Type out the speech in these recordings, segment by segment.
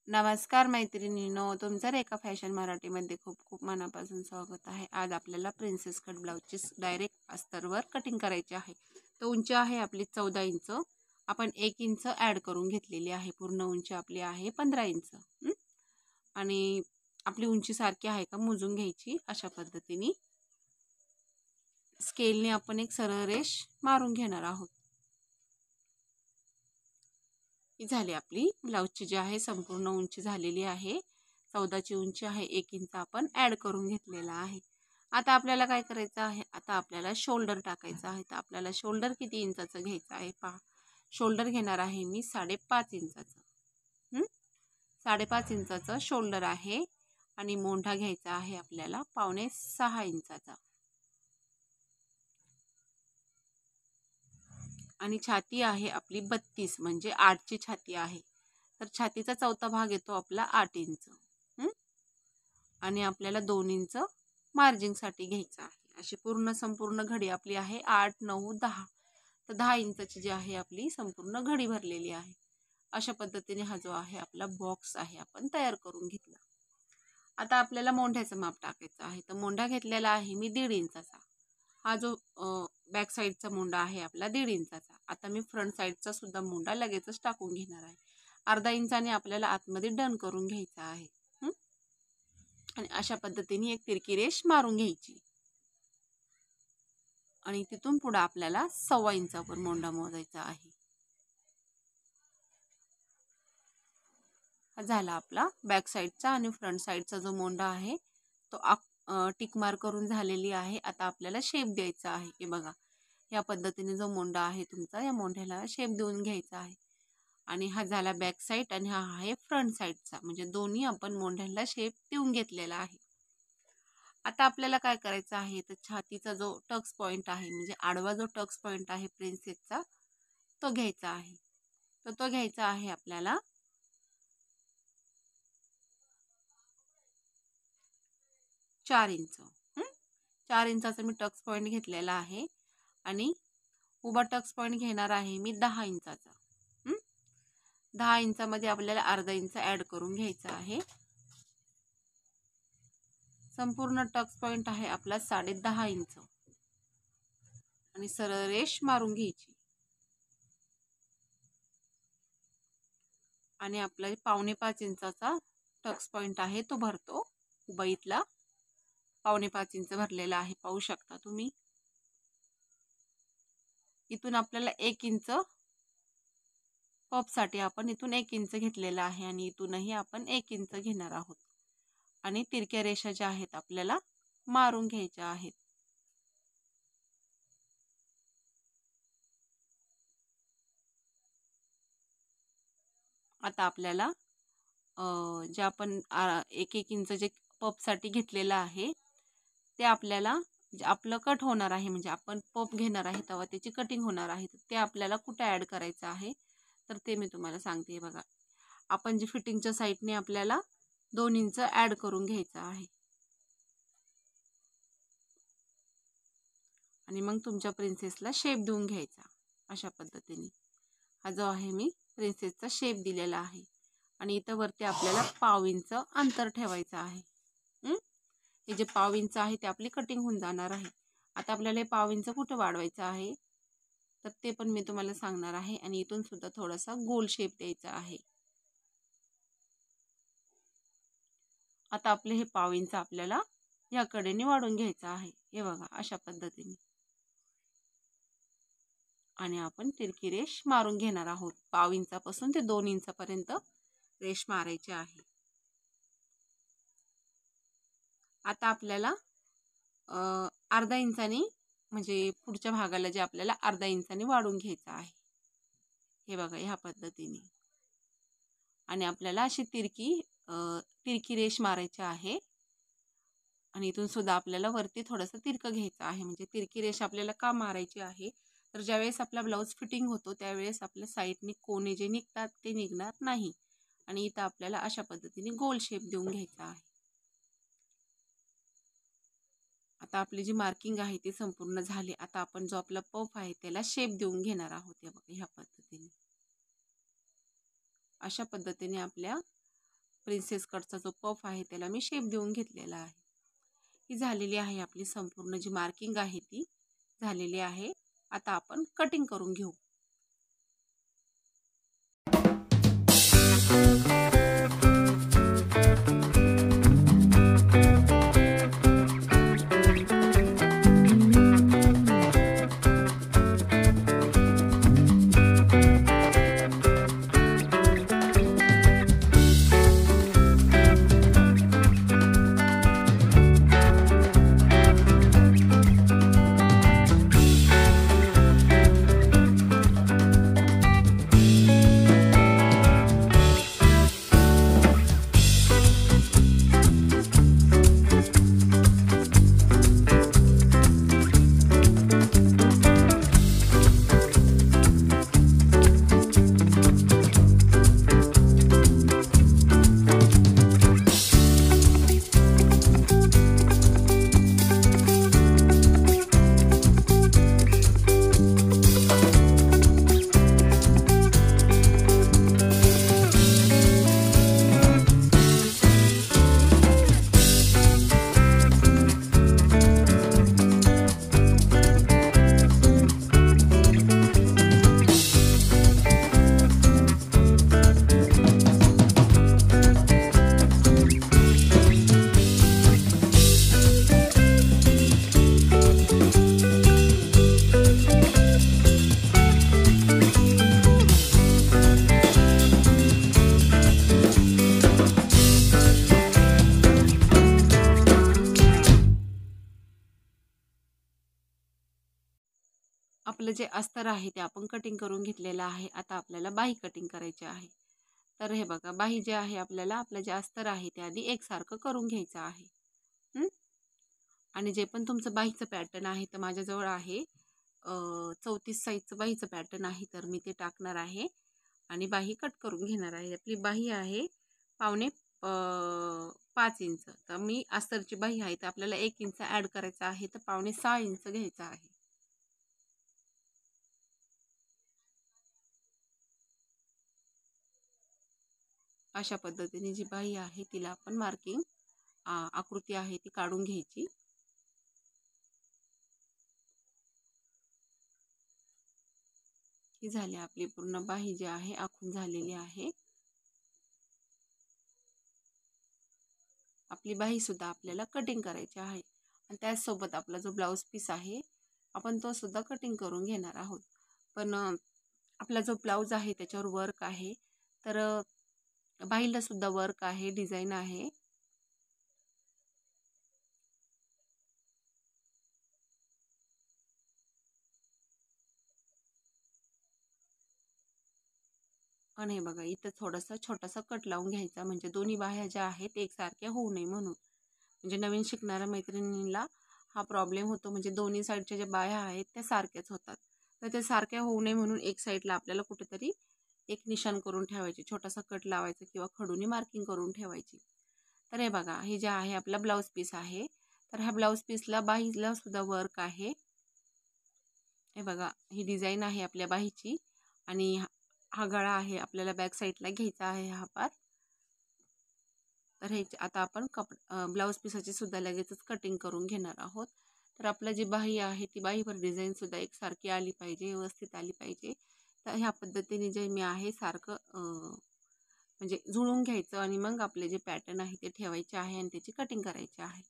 नमस्कार मैत्रिणींनो, तुमचं रेखा फॅशन मराठीमध्ये खूप खूप मनापासून स्वागत आहे. आज आपल्याला प्रिन्सेस कट ब्लाउजची डायरेक्ट अस्तरवर कटिंग करायची आहे. तर उंची आहे आपली 14 इंच. आपण 1 इंच ॲड करून घेतलेली आहे. पूर्ण उंची आपली आहे 15 इंच. आणि आपली उंची सारखी आहे का मोजून घ्यायची. अशा पद्धतीने स्केलने आपण एक सरळ रेष मारून घेणार आहोत. ही झाली आपली ब्लाउजची जी आहे संपूर्ण उंची झालेली आहे. 14ची उंची आहे, 1 इंच आपण ॲड करून घेतलेला आहे. आता आपल्याला काय करायचं आहे, आता आपल्याला शोल्डर टाकायचं आहे. तर आपल्याला शोल्डर किती इंचाचं घ्यायचं आहे पहा. शोल्डर घेणार आहे मी 5.5 इंचाचं. 5.5 इंचाचं शोल्डर आहे. आणि मोंढा घ्यायचा आहे आपल्याला 5.25 इंचाचा. आणि छाती आहे आपली 32, म्हणजे 8ची छाती आहे. तर छातीचा चौथा भाग येतो आपला 8 इंच. आणि आपल्याला 2 इंच मार्जिंगसाठी घ्यायचं आहे. अशी संपूर्ण घडी आपली आहे 8, 9, 10. तर 10 इंचाची जी आहे आपली संपूर्ण घडी भरलेली आहे. अशा पद्धतीने हा जो आहे आपला बॉक्स आहे आपण तयार करून घेतला. आता आपल्याला मोंढ्याचं माप टाकायचं आहे. तर मोंढा घेतलेला आहे मी 1.5 इंचाचा. हा जो बॅक साईडचा मोंढा आहे आपला 1.5 इंचाचा. आता मी फ्रंट साईडचा सुद्धा मोंढा लगेचच टाकून घेणार आहे. अर्धा इंचाने आपल्याला आतमध्ये डन करून घ्यायचा आहे. आणि अशा पद्धतीने एक तिरकी रेष मारून घ्यायची. आणि तिथून पुढे आपल्याला 1.25 इंचावर मोंढा मोजायचा आहे. हा झाला आपला बॅक साईडचा. आणि फ्रंट साईडचा जो मोंढा आहे तो टिक मार्क करून झालेली आहे. आता आपल्याला शेप द्यायचा आहे. हे बघा, या पद्धतीने जो मोंढा आहे तुमचा, या मोंढ्याला शेप देऊन घ्यायचा आहे. आणि हा झाला बॅक साईड आणि हा आहे फ्रंट साईडचा, म्हणजे दोन्ही आपण मोंढ्याला शेप देऊन घेतलेला आहे. आता आपल्याला काय करायचं आहे, तर छातीचा जो टक्स पॉइंट आहे, म्हणजे आडवा जो टक्स पॉइंट आहे प्रिन्सेसचा, तो घ्यायचा आहे. तर तो घ्यायचा आहे आपल्याला 4 इंच. 4 इंचाचा मी टक्स पॉइंट घेतलेला आहे. आणि उभा टक्स पॉइंट घेणार आहे मी 10 इंचाचा. 10 इंचामध्ये आपल्याला अर्धा इंच ॲड करून घ्यायचा आहे. संपूर्ण टक्स पॉइंट आहे आपला 10.5 इंच. आणि सरळ रेष मारून घ्यायची. आणि आपला 5.25 इंचाचा टक्स पॉइंट आहे तो भरतो. उभा इथला 5.25 इंच भरलेला आहे, पाहू शकता तुम्ही. इथून आपल्याला 1 इंच पफसाठी आपण इथून 1 इंच घेतलेला आहे. आणि इथूनही आपण 1 इंच घेणार आहोत. आणि तिरक्या रेषा ज्या आहेत आपल्याला मारून घ्यायच्या आहेत. आता आपल्याला जे आपण 1 इंच जे पफसाठी घेतलेलं आहे ते आपल्याला आपलं कट होणार आहे, म्हणजे आपण पफ घेणार आहे तेव्हा त्याची कटिंग होणार आहे. ते आपल्याला कुठे ॲड करायचं आहे, तर ते मी तुम्हाला सांगते. बघा, आपण जे फिटिंगच्या साईडने आपल्याला 2 इंच ॲड करून घ्यायचं आहे. आणि मग तुमच्या प्रिन्सेसला शेप देऊन घ्यायचा. अशा पद्धतीने हा जो आहे मी प्रिन्सेसचा शेप दिलेला आहे. आणि इथं वरती आपल्याला 1/2 इंच अंतर ठेवायचं आहे. हे जे 1/2 इंच आहे ते आपली कटिंग होऊन जाणार आहे. आता आपल्याला हे 1/2 इंच कुठं वाढवायचं आहे, तर ते पण मी तुम्हाला सांगणार आहे. आणि इथून सुद्धा थोडासा गोल शेप द्यायचा आहे. आता आपले हे 1/2 इंच आपल्याला या कडेने वाढून घ्यायचं आहे. हे बघा, अशा पद्धतीने. आणि आपण तिरकी रेष मारून घेणार आहोत. 1/2 इंचापासून ते 2 इंचापर्यंत रेष मारायची आहे. आता आपल्याला अर्धा इंचाने, म्हणजे पुढच्या भागाला जे आपल्याला अर्धा इंचाने वाढून घ्यायचं आहे. हे बघा, ह्या पद्धतीने. आणि आपल्याला अशी तिरकी रेष मारायची आहे. आणि इथून सुद्धा आपल्याला वरती थोडंसं तिरकं घ्यायचं आहे. म्हणजे तिरकी रेष आपल्याला का मारायची आहे, तर ज्यावेळेस आपला ब्लाऊज फिटिंग होतो त्यावेळेस आपल्या साईडने कोणे जे निघतात ते निघणार नाही. आणि इथं आपल्याला अशा पद्धतीने गोल शेप देऊन घ्यायचा आहे. आता आपली जी मार्किंग आहे ती संपूर्ण झाली. आता आपण जो आपला पफ आहे त्याला शेप देऊन घेणार आहोत. ह्या पद्धतीने. अशा पद्धतीने आपल्या प्रिन्सेस कटचा जो पफ आहे त्याला मी शेप देऊन घेतलेला आहे. ही झालेली आहे आपली संपूर्ण जी मार्किंग आहे ती झालेली आहे. आता आपण कटिंग करून घेऊ. आपलं जे अस्तर आहे ते आपण कटिंग करून घेतलेलं आहे. आता आपल्याला बाही कटिंग करायची आहे. तर हे बघा, बाही जे आहे आपल्याला आपलं जे अस्तर आहे ते आधी एकसारखं करून घ्यायचं आहे. आणि जे पण तुमचं बाहीचं पॅटर्न आहे तर माझ्याजवळ आहे 34 साईजचं बाहीचं पॅटर्न आहे, तर मी ते टाकणार आहे आणि बाही कट करून घेणार आहे. आपली बाही आहे 5.5 इंच. तर मी अस्तरची बाही आहे तर आपल्याला 1 इंच ॲड करायचा आहे, तर 5.6 इंच घ्यायचं आहे. अशा पद्धतीने जी बाही आहे तिला आपण मार्किंग आकृती आहे ती काढून घ्यायची. ही झाली आपली पूर्ण बाही जी आहे आखून झालेली आहे. आपली बाही सुद्धा आपल्याला कटिंग करायची आहे आणि त्याचसोबत आपला जो ब्लाऊज पीस आहे आपण तो सुद्धा कटिंग करून घेणार आहोत. पण आपला जो ब्लाऊज आहे त्याच्यावर वर्क आहे, तर बाहीला सुद्धा वर्क आहे, डिझाईन आहे. आणि हे बघा, इथं थोडासा छोटासा कट लावून घ्यायचा, म्हणजे दोन्ही बाह्या ज्या आहेत एकसारख्या होऊ नये म्हणून. म्हणजे नवीन शिकणाऱ्या मैत्रिणींना हा प्रॉब्लेम होतो, म्हणजे दोन्ही साईडच्या ज्या बाह्या आहेत त्या सारख्याच होतात. तर त्या सारख्या होऊ नये म्हणून एक साईडला आपल्याला कुठेतरी एक निशाण करून ठेवायची, छोटासा कट लावायचा किंवा खडूनी मार्किंग करून ठेवायची. तर हे बघा, हे जे आहे आपला ब्लाऊज पीस आहे, तर ह्या ब्लाऊज पीसला बाहीला सुद्धा वर्क आहे. हे बघा, ही डिझाईन आहे आपल्या बाहीची आणि हा गळा आहे आपल्याला बॅक साईडला घ्यायचा आहे हा पार. तर हे आता आपण ब्लाऊज पीसाची सुद्धा लगेचच कटिंग करून घेणार आहोत. तर आपलं जी बाही आहे ती बाहीवर डिझाईन सुद्धा एकसारखी आली पाहिजे, व्यवस्थित आली पाहिजे. तर ह्या पद्धतीने जे मी आहे सारखं म्हणजे जुळून घ्यायचं आणि मग आपले जे पॅटर्न आहे ते ठेवायचे आहे आणि त्याची कटिंग करायची आहे.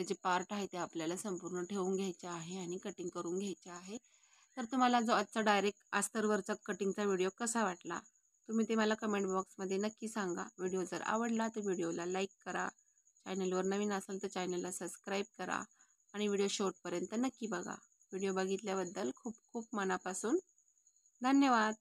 जे पार्ट आहे ते आपल्याला संपूर्ण ठेवून घ्यायचे आहे आणि कटिंग करून घ्यायचे आहे. तर तुम्हाला जो आजचा डायरेक्ट अस्तरवरचा कटिंगचा व्हिडिओ कसा वाटला तुम्ही ते मला कमेंट बॉक्समध्ये नक्की सांगा. व्हिडिओ जर आवडला तर व्हिडिओला लाईक करा. चॅनलवर नवीन असाल तर चॅनलला सबस्क्राईब करा आणि व्हिडिओ शेवटपर्यंत नक्की बघा. व्हिडिओ बघितल्याबद्दल खूप खूप मनापासून धन्यवाद.